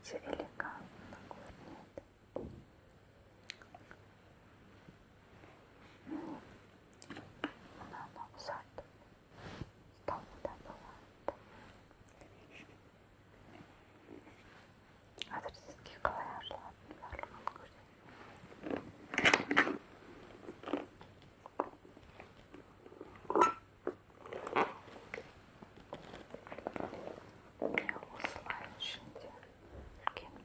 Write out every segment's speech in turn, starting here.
все элегантно курнет. Она усадьба. Там да была. Adresiski kalayarlar. Oslayın şimdi. Ülkenin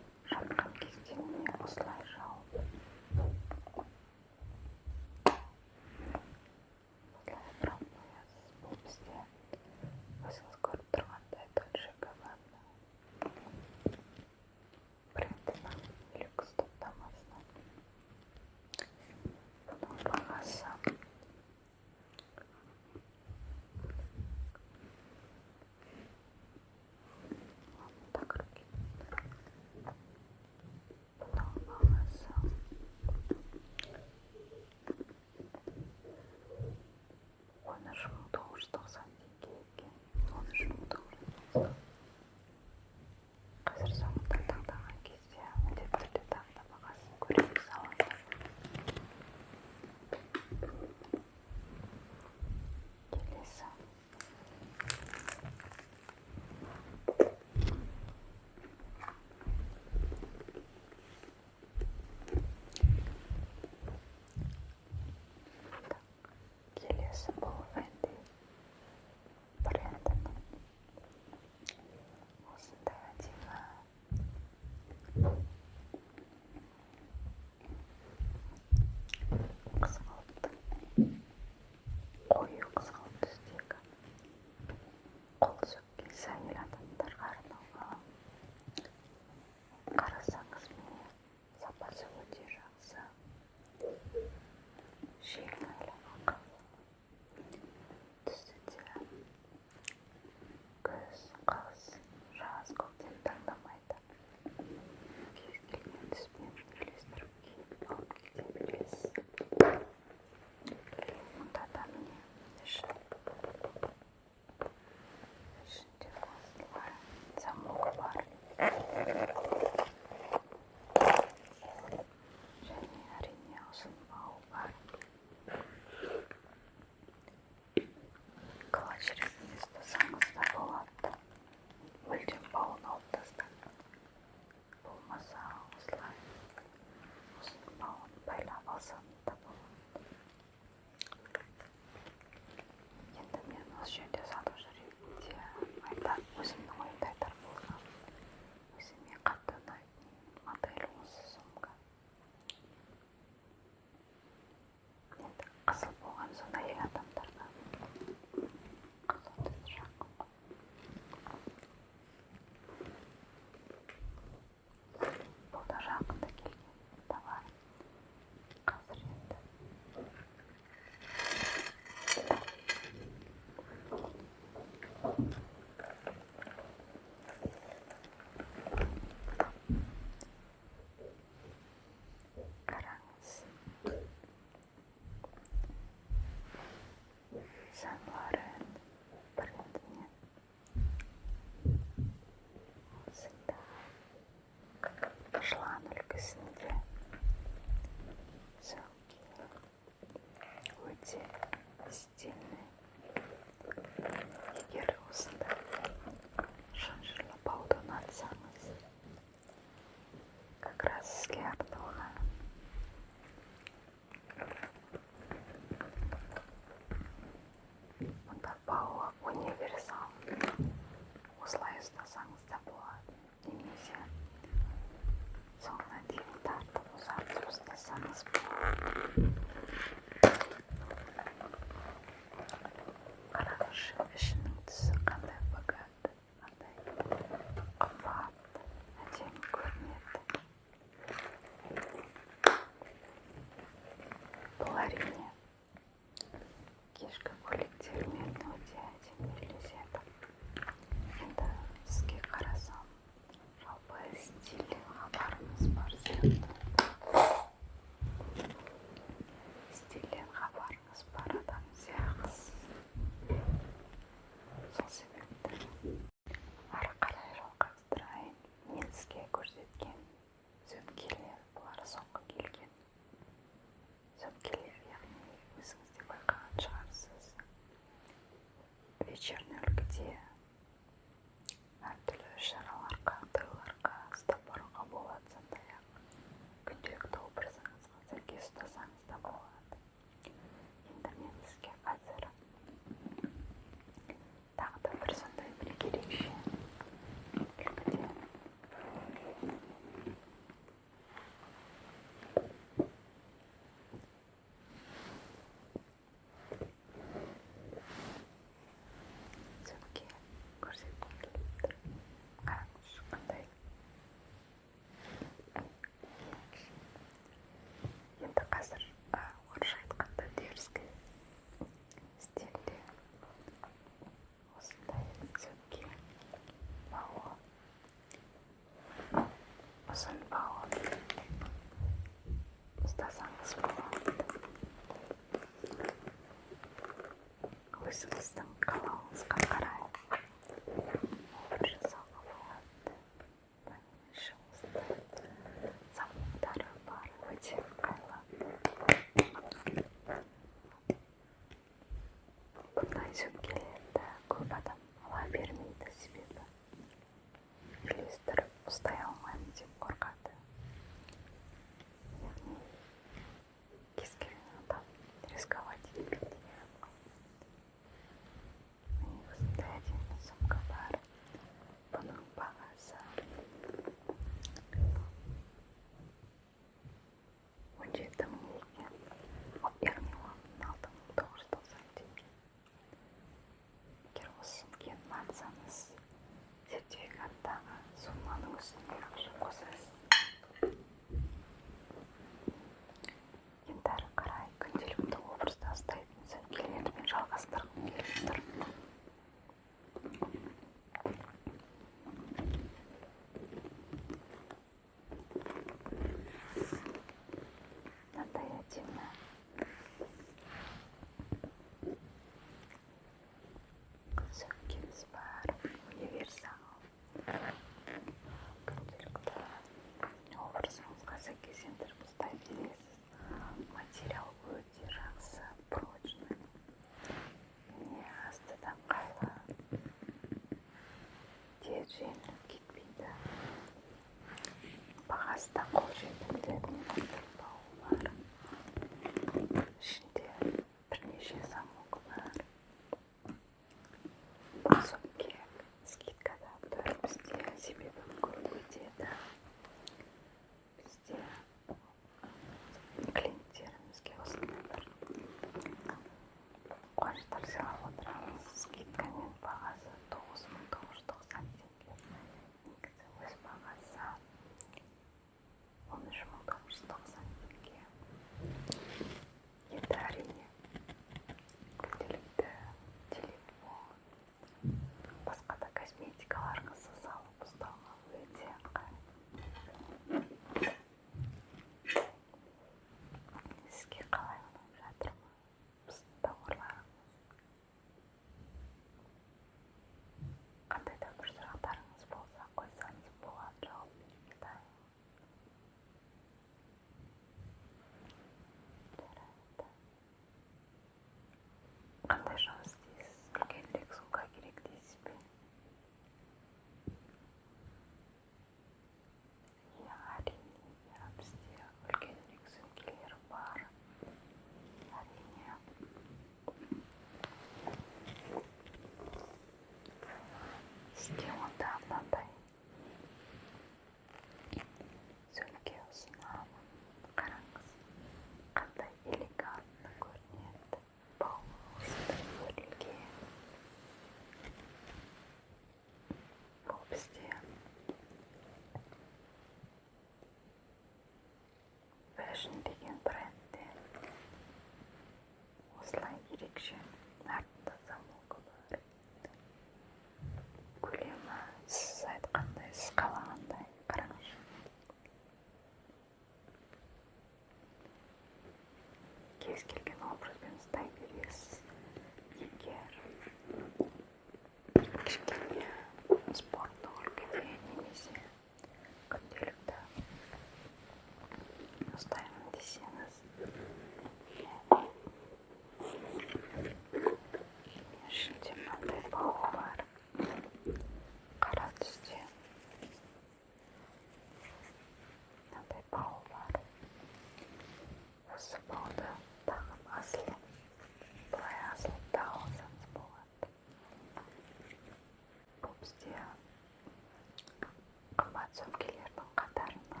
сөмкелердің қатарына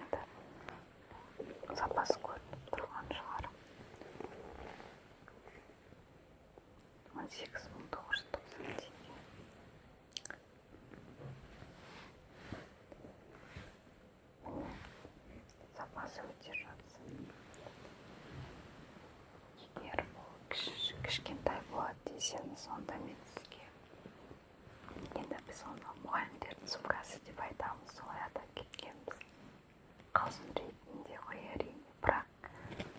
енді сапасы көрініп тұрған шығар. 18.990 теңге. Міне, сапасы өте жақсы. Егер бұл кішкентай болады десеңіз, онда мен сізге енді біз оны мұғалімдердің сумкасы деп айтамыз, солай атап кеткенбіз. Қалжың ретінде қояр едім, бірақ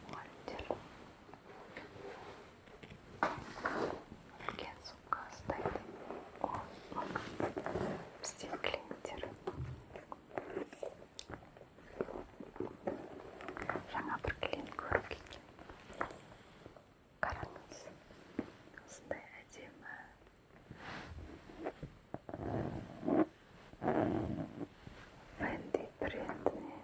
мұғалімдер үлкен сумка ұстайды. Бізде клиенттер жаңа бір клиент көріп кеткен. Қараңыз, осындай әдемі Fendi брендіне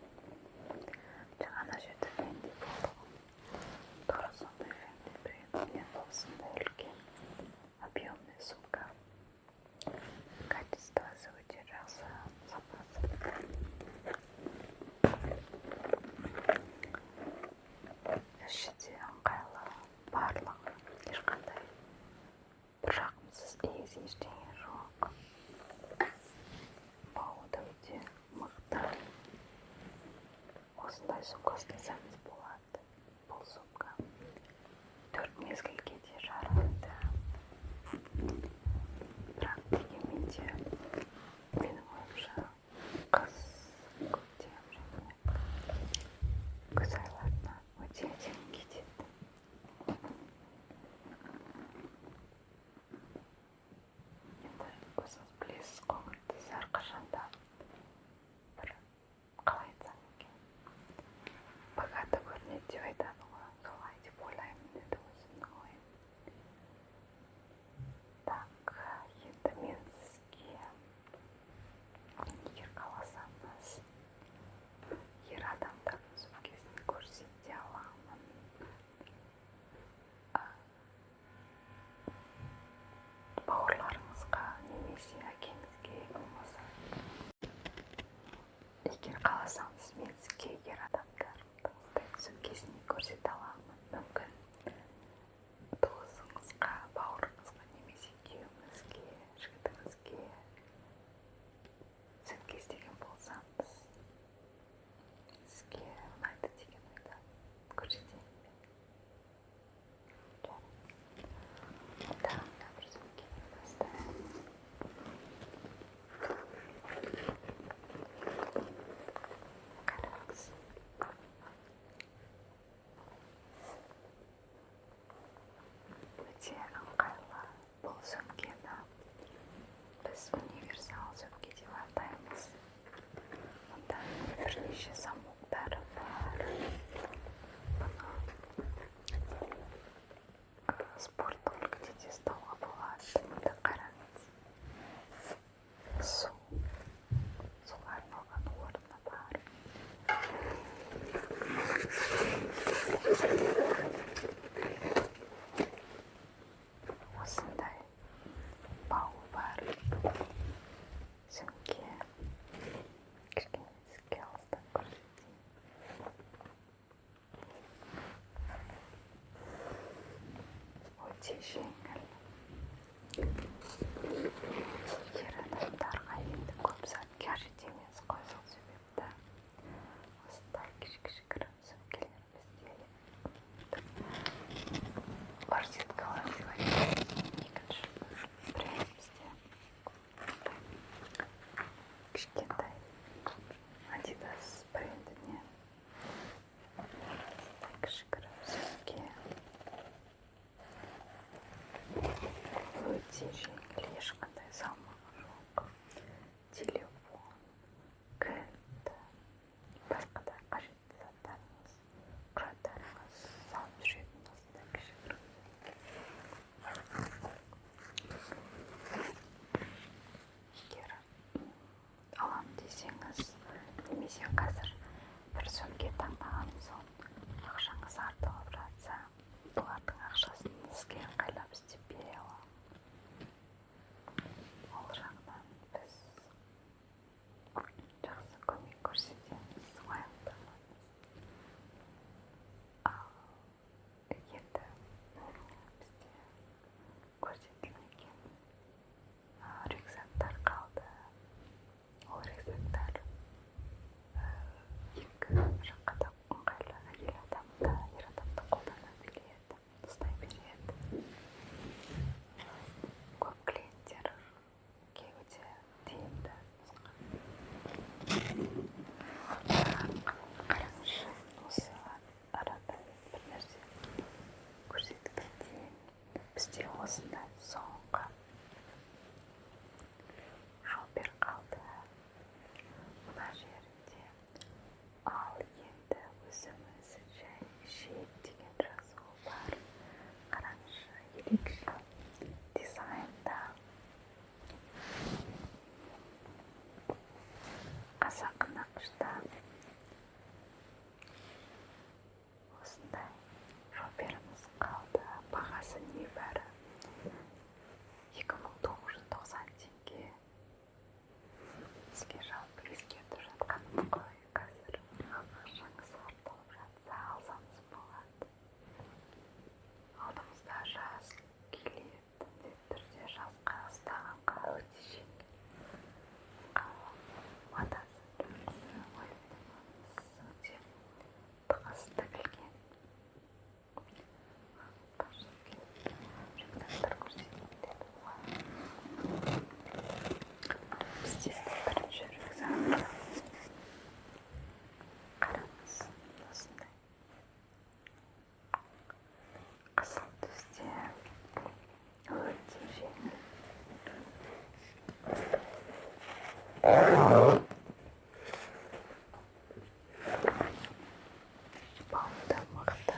Бауырда мықты.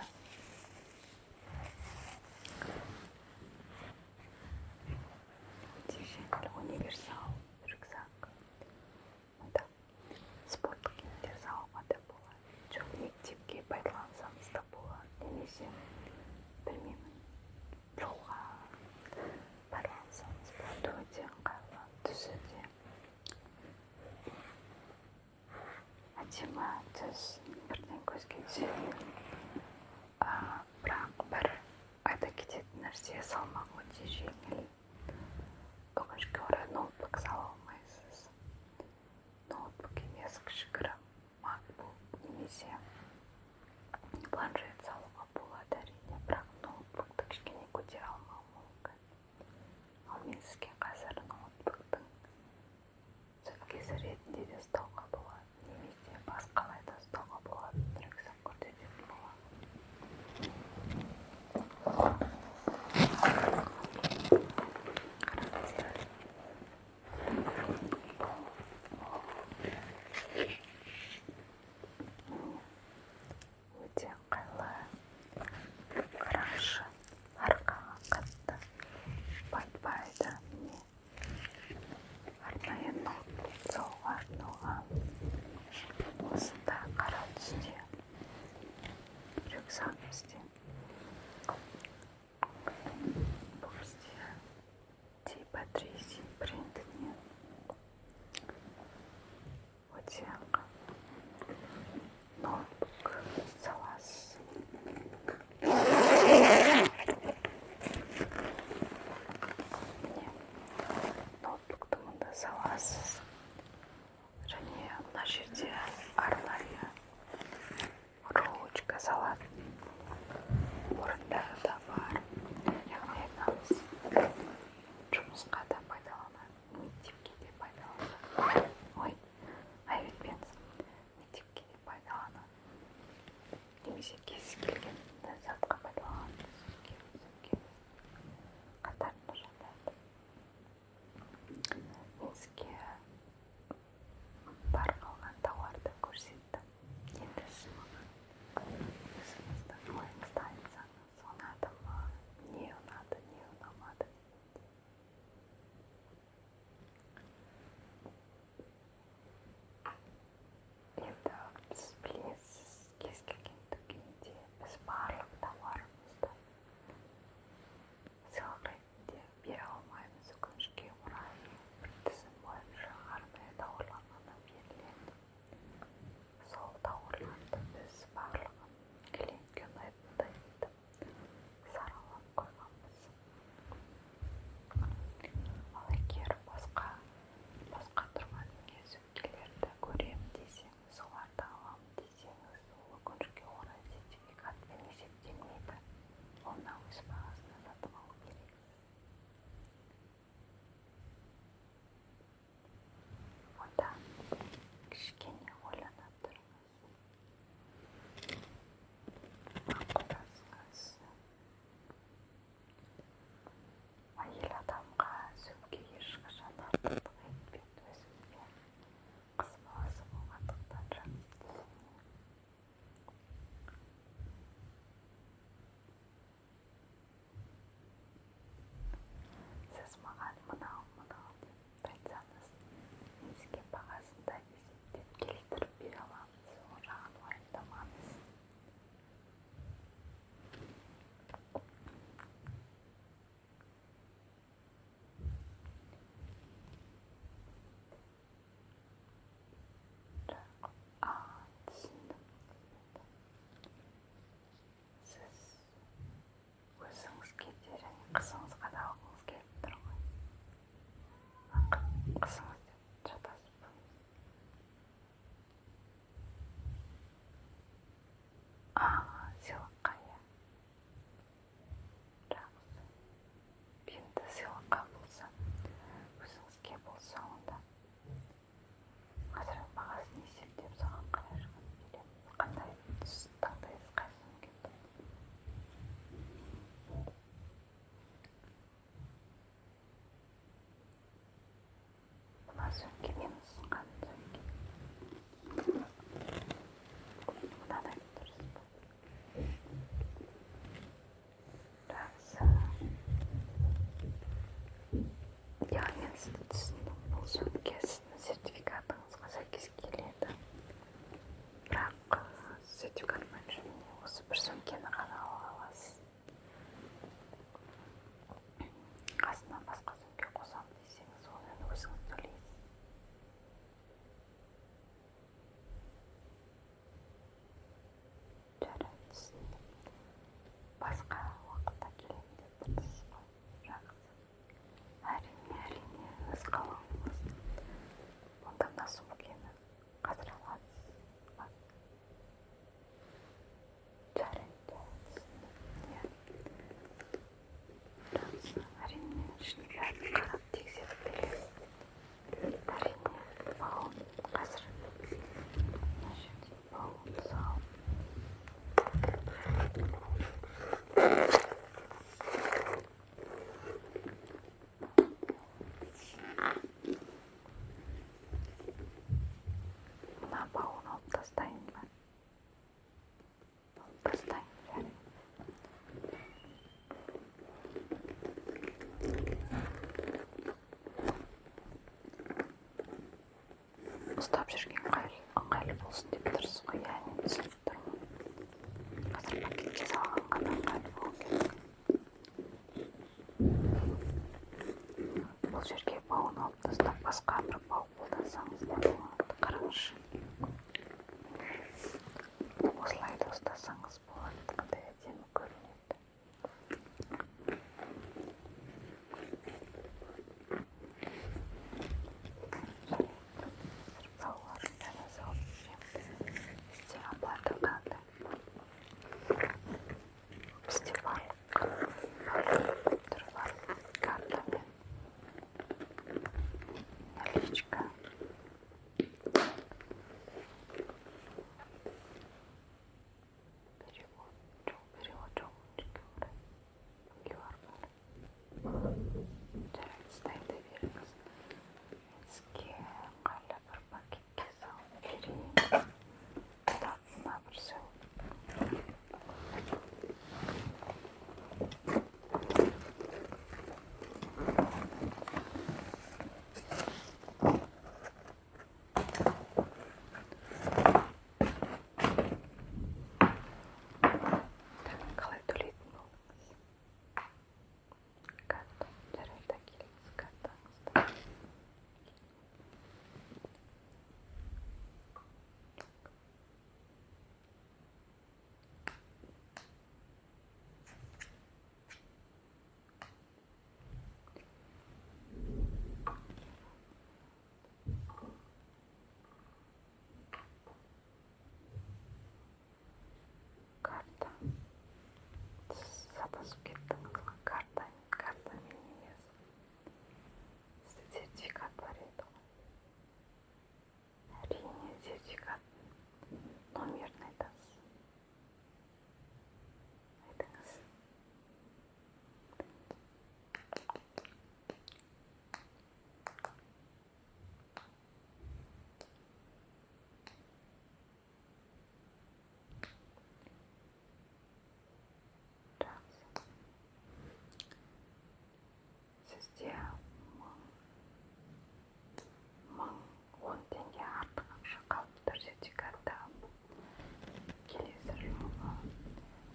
Жеңіл универсал рюкзак. Онда спорттық киімдер салуға да болады. Жоқ, мектепке пайдалансаңыз да болады. Немесе, білмеймін, жолға пайдалансаңыз болады. Өте ыңғайлы, түсі де әдемі, түс бірден көзге түседі. Бірақ бір айта кететін нәрсе, салмағы өте жеңіл. Өкінішке орай ноутбук сала алмайсыз. Ноутбук емес, кішігірім макбук немесе планшет салуға болады әрине, бірақ ноутбукты кішкене көтере алмауы мүмкін. Ал мен сізге қазір ноутбуктың сөмкесі ретінде де ұстауға болады, немесе басқалай да ұстауға болады, рюкзак көрсететін болады. Өте ыңғайлы. Қараңызшы, арқаға қатты батпайды. Міне арнайы ноутбук салуға арналған. Осында қара түсте рюкзак бізде. Бұл бізде Ди Патриси брендінен. Өте ноутбук саласыз. Міне ноутбукты мұнда саласыз. Және мына жерде арнайы ручка салатын орындары да бар. Яғни мынамыз жұмысқа да пайдаланады, мектепке де пайдаланады. Ой, айбетпеңіз, мектепке де пайдаланады. Немесе кез келген затқа пайдаланады. Сөмке қатарында жатады. Мен сізге бар қалған тауарды көрсеттім. Енді сіз маған өзіңіздің ойыңызды айтсаңыз, ұнады ма, не ұнады, не ұнамады. Енді сіз білесіз, кез келген дүкенде біз барлық тауарымызды сыйлық ретінде бере алмаймыз. Өкінішке орай бір тізім бойынша арнайы тауарлар ғана беріледі. Сол тауарларды біз барлығын клиентке ұнайтындай етіп саралап қойғанбыз. Ал егер басқа тұрған сөмкелерді көремін десеңіз, соларды аламын десеңіз, ол өкінішке орай сертификатпен есептелмейді. Оны өз бағасына сатып алу керексіз. Онда кішкене ойлана тұрыңыз. Ақылдасыңыз. Әйел адамға сөмке ешқашан артықтық етпейді. Өзіңізге қыз баласы болғандықтан жақсы түсінемін. Сіз маған мынау деп айтсаңыз, мен сізге бағасын да есептеп келтіріп бере аламыз. Ол жағын уайымдамаңыз. Түсіндім. Сіз өзіңізге де және қызыңызға да алғыңыз келіп тұр ғой. Қызыңыз деп жатасыз ба? Сыйлыққа, иә. Жақсы. Енді сыйлыққа болса, өзіңізге болса, онда қазір бағасын есептеп саған қалай шығарып беремін. Қандай түс таңдайсыз, қайсысын келді? Мына сөмке мен ұсынған ұстап жүрген ыңғайлы болсын деп тұрсыз ғой. Яғни түсініп тұрмын. Қазір пакетке салған ғана ыңғайлы болу керек. Бұл жерге бауын алып тастап басқа бір бау қолдансаңыз да болады. Қараңызшы. Осылай да ұстасаңыз болады. Қандай әдемі көрінеді. Бауларын бәрін салып жүремін. Бізде оплата қандай? Бізде барлық түрі бар. Картамен, наличка. Перевод жоқ. QR бар. Жарайды, сізді беріңіз. Сізге ыңғайлы бір пакетке салып берейін. Мына бір сөз. Қалай төлейтін болдыңыз? Карта. Жарайды, келіңіз картаңызды. Карта. Сіз сатасып кеттіңіз ғой. Картамен емес. Сізде сертификат бар еді ғой. Әрине, сертификат номерін айтасыз. Айтыңыз. Жақсы. Сізде 1010 теңге артық ақша қалып тұр сертификатта. Келесі жылы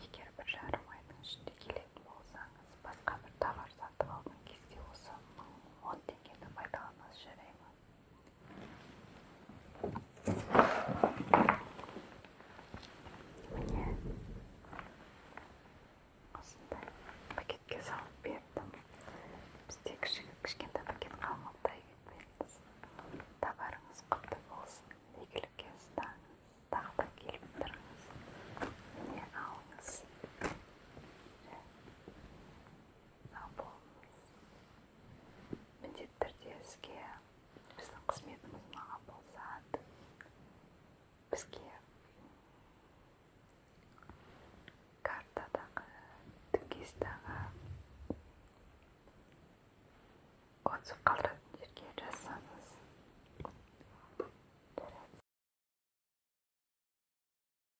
егер 1,5 айдың ішінде келетін болсаңыз, басқа бір товар сатып алған кезде осы 1010 теңгені пайдаланасыз, жарай ма? Міне осындай пакетке салып бердім. Бізде кішкентай пакет қалмаптай кетпеңіз. Товарыңыз құтты болсын. Игілікке ұстаңыз. Тағы да келіп тұрыңыз. Міне алыңыз. Сау болыңыз. Міндетті түрде сізге біздің қызметіміз ұнаған болса, бізге картадағы, тіркестағы отзыв қалдырып